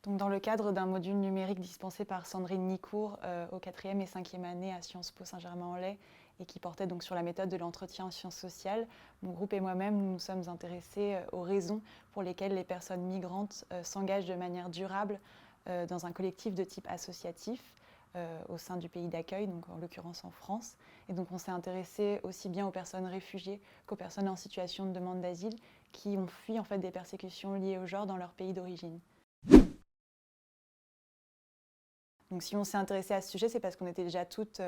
Donc, dans le cadre d'un module numérique dispensé par Sandrine Nicourt au 4e et 5e année à Sciences Po Saint-Germain-en-Laye et qui portait donc sur la méthode de l'entretien en sciences sociales, mon groupe et moi-même nous sommes intéressés aux raisons pour lesquelles les personnes migrantes s'engagent de manière durable dans un collectif de type associatif au sein du pays d'accueil, donc en l'occurrence en France. Et donc on s'est intéressé aussi bien aux personnes réfugiées qu'aux personnes en situation de demande d'asile qui ont fui en fait des persécutions liées au genre dans leur pays d'origine. Donc si on s'est intéressé à ce sujet, c'est parce qu'on était déjà toutes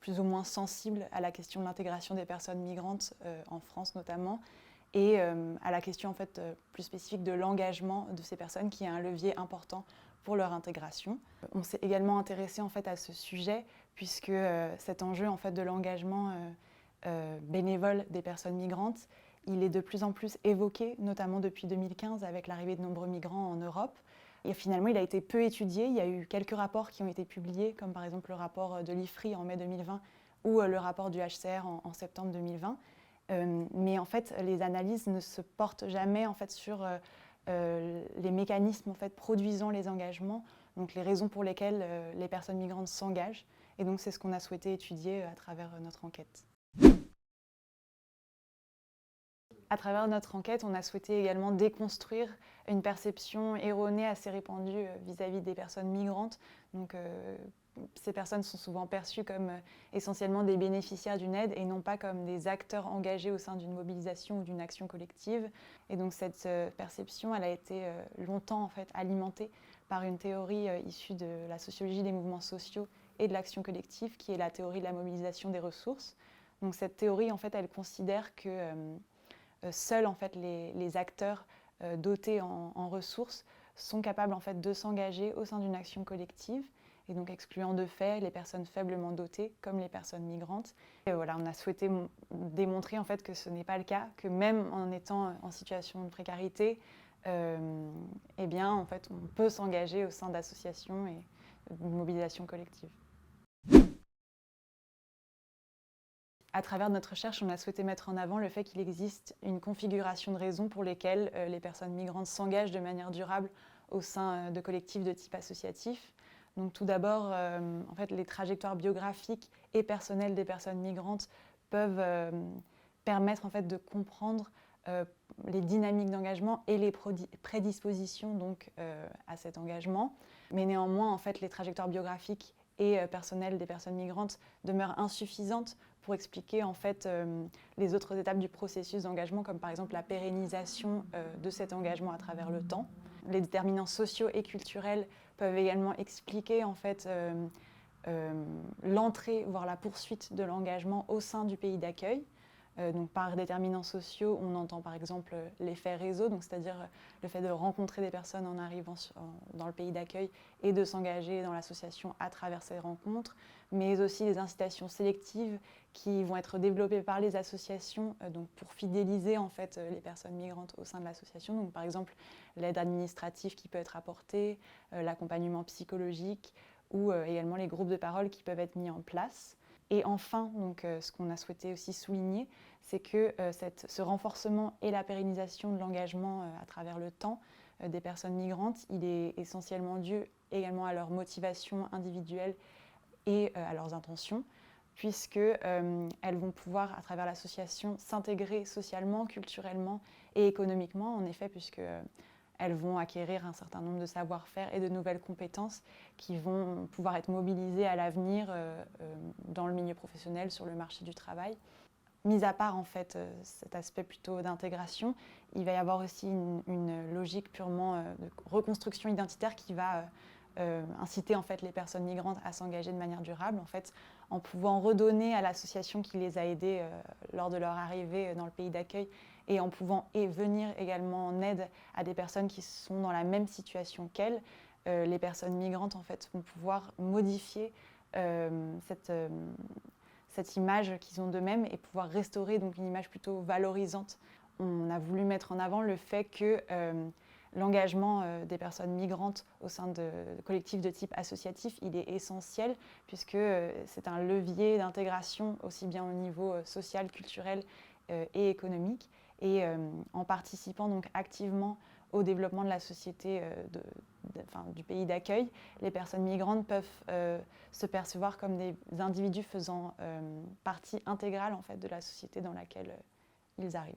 plus ou moins sensibles à la question de l'intégration des personnes migrantes en France notamment, et à la question en fait, plus spécifique de l'engagement de ces personnes qui est un levier important pour leur intégration. On s'est également intéressé en fait, à ce sujet puisque cet enjeu en fait, de l'engagement bénévole des personnes migrantes, il est de plus en plus évoqué, notamment depuis 2015 avec l'arrivée de nombreux migrants en Europe. Et finalement, il a été peu étudié. Il y a eu quelques rapports qui ont été publiés, comme par exemple le rapport de l'IFRI en mai 2020 ou le rapport du HCR en septembre 2020. Mais en fait, les analyses ne se portent jamais en fait, sur les mécanismes en fait, produisant les engagements, donc les raisons pour lesquelles les personnes migrantes s'engagent. Et donc, c'est ce qu'on a souhaité étudier à travers notre enquête. À travers notre enquête, on a souhaité également déconstruire une perception erronée assez répandue vis-à-vis des personnes migrantes. Donc, ces personnes sont souvent perçues comme essentiellement des bénéficiaires d'une aide et non pas comme des acteurs engagés au sein d'une mobilisation ou d'une action collective. Et donc cette perception, elle a été longtemps en fait, alimentée par une théorie issue de la sociologie des mouvements sociaux et de l'action collective, qui est la théorie de la mobilisation des ressources. Donc cette théorie, en fait, elle considère que seuls en fait, les acteurs dotés en ressources sont capables en fait, de s'engager au sein d'une action collective, et donc excluant de fait les personnes faiblement dotées comme les personnes migrantes. Et voilà, on a souhaité démontrer en fait, que ce n'est pas le cas, que même en étant en situation de précarité, eh bien, en fait, on peut s'engager au sein d'associations et d'une mobilisation collective. À travers notre recherche, on a souhaité mettre en avant le fait qu'il existe une configuration de raisons pour lesquelles les personnes migrantes s'engagent de manière durable au sein de collectifs de type associatif. Donc, tout d'abord, en fait, les trajectoires biographiques et personnelles des personnes migrantes peuvent permettre en fait, de comprendre les dynamiques d'engagement et les prédispositions donc, à cet engagement. Mais néanmoins, en fait, les trajectoires biographiques et personnelles des personnes migrantes demeurent insuffisantes pour expliquer en fait, les autres étapes du processus d'engagement, comme par exemple la pérennisation de cet engagement à travers le temps. Les déterminants sociaux et culturels peuvent également expliquer en fait, l'entrée, voire la poursuite de l'engagement au sein du pays d'accueil. Donc par déterminants sociaux, on entend par exemple l'effet réseau, c'est-à-dire le fait de rencontrer des personnes en arrivant dans le pays d'accueil et de s'engager dans l'association à travers ces rencontres, mais aussi des incitations sélectives qui vont être développées par les associations donc pour fidéliser en fait, les personnes migrantes au sein de l'association. Donc par exemple l'aide administrative qui peut être apportée, l'accompagnement psychologique ou également les groupes de parole qui peuvent être mis en place. Et enfin, donc, ce qu'on a souhaité aussi souligner, c'est que ce renforcement et la pérennisation de l'engagement à travers le temps des personnes migrantes, il est essentiellement dû également à leur motivation individuelle et à leurs intentions, puisqu'elles vont pouvoir, à travers l'association, s'intégrer socialement, culturellement et économiquement, en effet, puisque elles vont acquérir un certain nombre de savoir-faire et de nouvelles compétences qui vont pouvoir être mobilisées à l'avenir dans le milieu professionnel, sur le marché du travail. Mis à part en fait, cet aspect plutôt d'intégration, il va y avoir aussi une logique purement de reconstruction identitaire qui va inciter en fait, les personnes migrantes à s'engager de manière durable, en fait, en pouvant redonner à l'association qui les a aidées lors de leur arrivée dans le pays d'accueil et en pouvant venir également en aide à des personnes qui sont dans la même situation qu'elles. Les personnes migrantes en fait, vont pouvoir modifier cette image qu'ils ont d'eux-mêmes et pouvoir restaurer donc, une image plutôt valorisante. On a voulu mettre en avant le fait que l'engagement des personnes migrantes au sein de collectifs de type associatif, il est essentiel puisque c'est un levier d'intégration aussi bien au niveau social, culturel et économique. Et en participant donc activement au développement de la société du pays d'accueil. Les personnes migrantes peuvent se percevoir comme des individus faisant partie intégrale en fait, de la société dans laquelle ils arrivent.